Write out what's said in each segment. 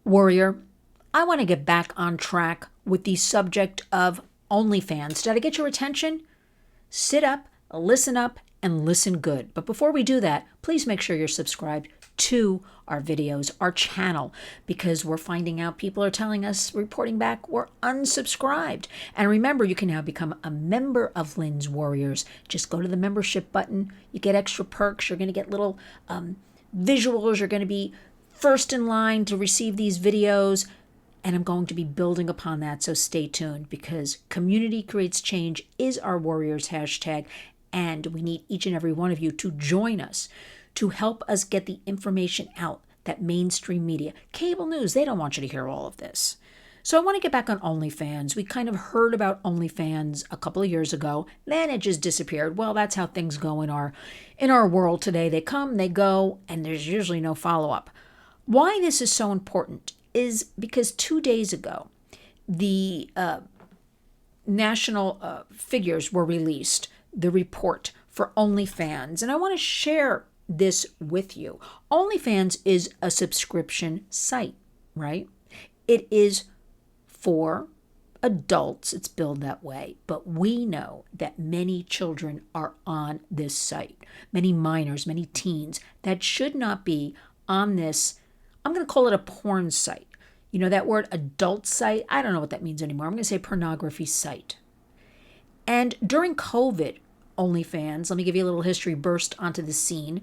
Warrior, I want to get back on track with the subject of OnlyFans. Did I get your attention? Sit up, and listen good. But before we do that, please make sure you're subscribed to our videos, our channel, because we're finding out people are telling us, reporting back, we're unsubscribed. And remember, you can now become a member of Lynn's Warriors. Just go to the membership button. You get extra perks. You're going to get little visuals. You're going to be first in line to receive these videos. And I'm going to be building upon that, so stay tuned, because community creates change is our Warriors hashtag, and we need each and every one of you to join us to help us get the information out that mainstream media, cable news, they don't want you to hear all of this. So I want to get back on OnlyFans. We kind of heard about OnlyFans a couple of years ago, then it just disappeared. Well, that's how things go in our world today. They come, they go, and there's usually no follow-up. Why this is so important is because 2 days ago, the national figures were released, the report for OnlyFans, and I want to share this with you. OnlyFans is a subscription site, right? It is for adults, it's billed that way, but we know that many children are on this site, many minors, many teens that should not be on this. I'm going to call it a porn site. You know, that word adult site, I don't know what that means anymore. I'm going to say pornography site. And during COVID, OnlyFans, let me give you a little history, burst onto the scene.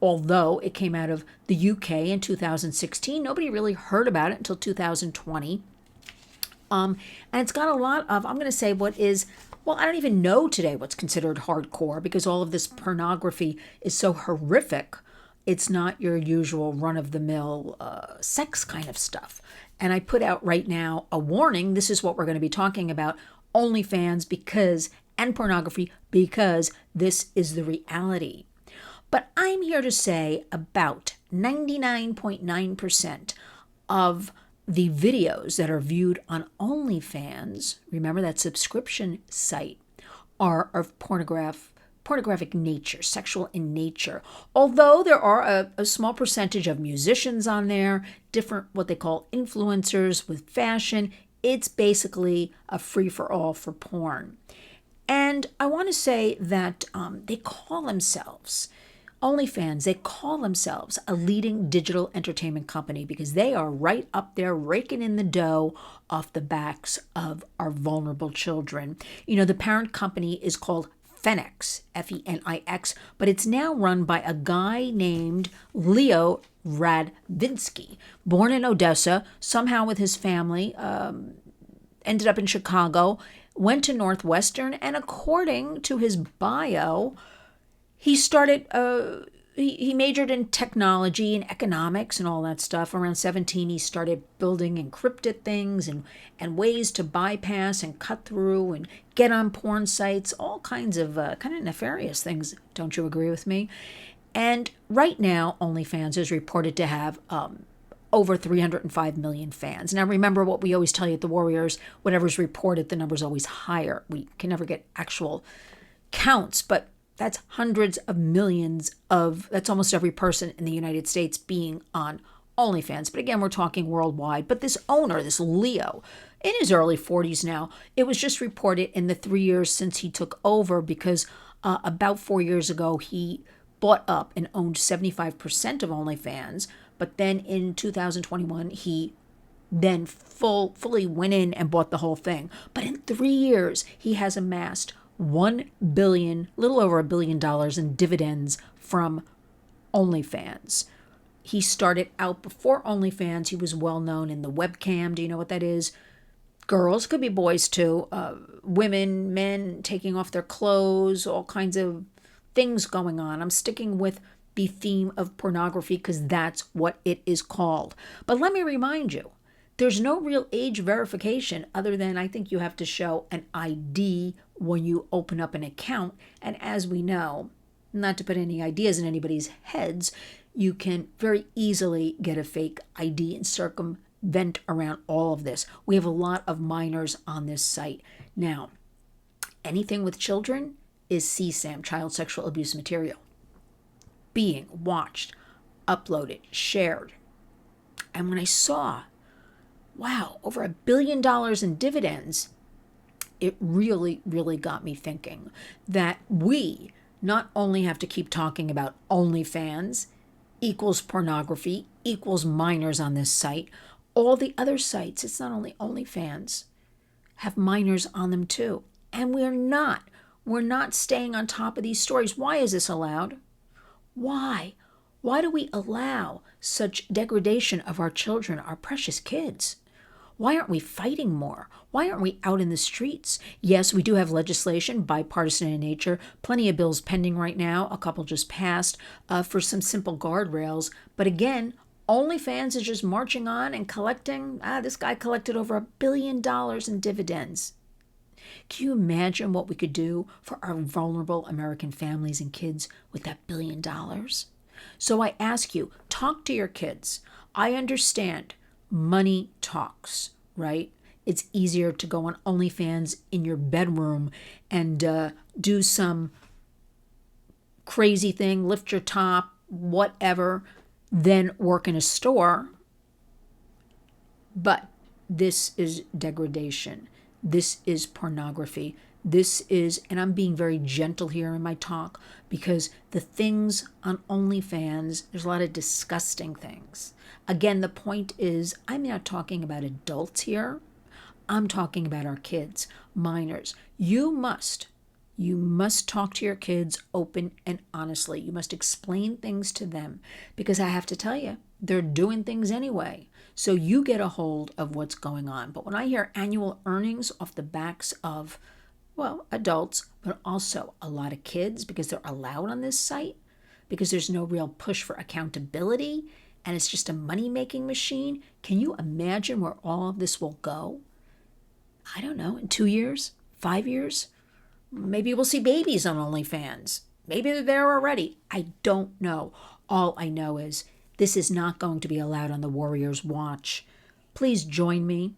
Although it came out of the UK in 2016, nobody really heard about it until 2020. And it's got a lot of, I'm going to say what is, well, I don't even know today what's considered hardcore, because all of this pornography is so horrific. It's not your usual run-of-the-mill sex kind of stuff. And I put out right now a warning. This is what we're going to be talking about, OnlyFans and pornography, because this is the reality. But I'm here to say about 99.9% of the videos that are viewed on OnlyFans, remember that subscription site, are of pornographic nature, sexual in nature. Although there are a small percentage of musicians on there, different what they call influencers with fashion, it's basically a free-for-all for porn. And I want to say that they call themselves, OnlyFans, they call themselves a leading digital entertainment company because they are right up there raking in the dough off the backs of our vulnerable children. You know, the parent company is called Fenix, F-E-N-I-X, but it's now run by a guy named Leo Radvinsky, born in Odessa, somehow with his family, ended up in Chicago, went to Northwestern, and according to his bio, he started, he majored in technology and economics and all that stuff. Around 17, he started building encrypted things and ways to bypass and cut through and get on porn sites, all kinds of kind of nefarious things. Don't you agree with me? And right now, OnlyFans is reported to have over 305 million fans. Now, remember what we always tell you at the Warriors, whatever's reported, the number's always higher. We can never get actual counts, but that's hundreds of millions that's almost every person in the United States being on OnlyFans. But again, we're talking worldwide. But this owner, this Leo, in his early 40s now, it was just reported in the 3 years since he took over, because about 4 years ago, he bought up and owned 75% of OnlyFans. But then in 2021, he then fully went in and bought the whole thing. But in 3 years, he has amassed $1 billion, little over $1 billion in dividends from OnlyFans. He started out before OnlyFans. He was well known in the webcam. Do you know what that is? Girls, could be boys too, women, men taking off their clothes, all kinds of things going on. I'm sticking with the theme of pornography because that's what it is called. But let me remind you, there's no real age verification other than I think you have to show an ID when you open up an account. And as we know, not to put any ideas in anybody's heads, you can very easily get a fake ID and circumvent around all of this. We have a lot of minors on this site. Now, anything with children is CSAM, child sexual abuse material, being watched, uploaded, shared. And when I saw Wow, over $1 billion in dividends. It really, really got me thinking that we not only have to keep talking about OnlyFans equals pornography equals minors on this site, all the other sites, it's not only OnlyFans, have minors on them too. And we're not staying on top of these stories. Why is this allowed? Why? Why do we allow such degradation of our children, our precious kids? Why aren't we fighting more? Why aren't we out in the streets? Yes, we do have legislation, bipartisan in nature, plenty of bills pending right now. A couple just passed for some simple guardrails. But again, OnlyFans is just marching on and collecting. This guy collected over $1 billion in dividends. Can you imagine what we could do for our vulnerable American families and kids with that $1 billion? So I ask you, talk to your kids. I understand money talks, right? It's easier to go on OnlyFans in your bedroom and do some crazy thing, lift your top, whatever, than work in a store. But this is degradation. This is pornography. This is, and I'm being very gentle here in my talk because the things on OnlyFans, there's a lot of disgusting things. Again, the point is, I'm not talking about adults here. I'm talking about our kids, minors. You must talk to your kids open and honestly. You must explain things to them because I have to tell you, they're doing things anyway. So you get a hold of what's going on. But when I hear annual earnings off the backs of, well, adults, but also a lot of kids because they're allowed on this site, because there's no real push for accountability, and it's just a money-making machine. Can you imagine where all of this will go? I don't know, in 2 years, 5 years? Maybe we'll see babies on OnlyFans. Maybe they're there already. I don't know. All I know is this is not going to be allowed on the Warriors Watch. Please join me.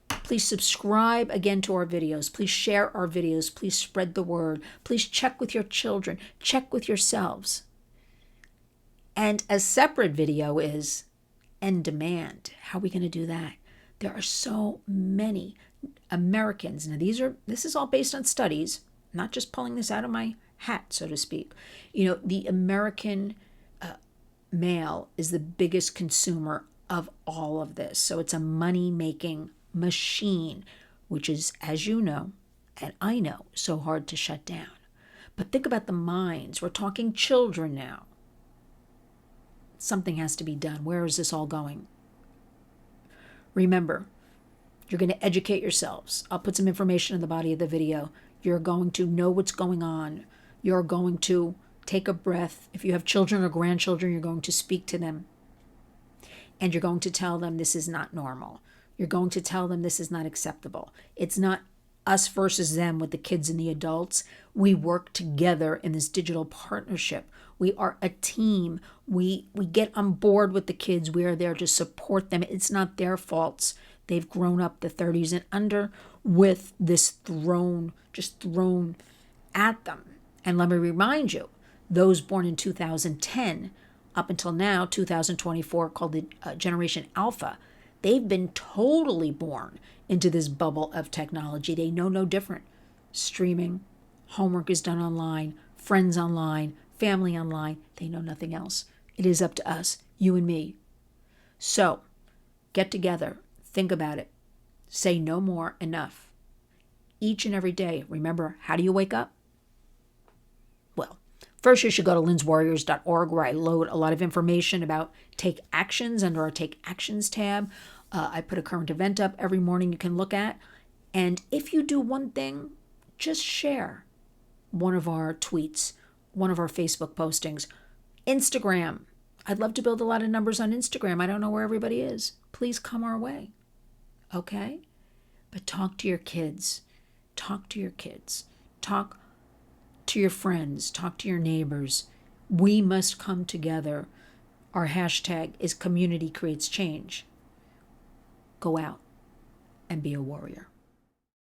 Please subscribe again to our videos. Please share our videos. Please spread the word. Please check with your children. Check with yourselves. And a separate video is end demand. How are we going to do that? There are so many Americans. Now, this is all based on studies, not just pulling this out of my hat, so to speak. You know, the American male is the biggest consumer of all of this. So it's a money-making machine, which is, as you know, and I know, so hard to shut down. But think about the minds. We're talking children now. Something has to be done. Where is this all going? Remember, you're going to educate yourselves. I'll put some information in the body of the video. You're going to know what's going on. You're going to take a breath. If you have children or grandchildren, you're going to speak to them. And you're going to tell them this is not normal. You're going to tell them this is not acceptable. It's not us versus them with the kids and the adults. We work together in this digital partnership. We are a team. We get on board with the kids. We are there to support them. It's not their faults. They've grown up the 30s and under with this thrown at them. And let me remind you, those born in 2010 up until now, 2024, called the Generation Alpha, they've been totally born into this bubble of technology. They know no different. Streaming, homework is done online, friends online, family online. They know nothing else. It is up to us, you and me. So, get together. Think about it. Say no more, enough. Each and every day, remember, how do you wake up? Well, first you should go to lynswarriors.org where I load a lot of information about Take Actions under our Take Actions tab. I put a current event up every morning you can look at. And if you do one thing, just share one of our tweets, one of our Facebook postings. Instagram. I'd love to build a lot of numbers on Instagram. I don't know where everybody is. Please come our way. Okay? But talk to your kids. Talk to your kids. Talk to your friends. Talk to your neighbors. We must come together. Our hashtag is community creates change. Go out and be a warrior.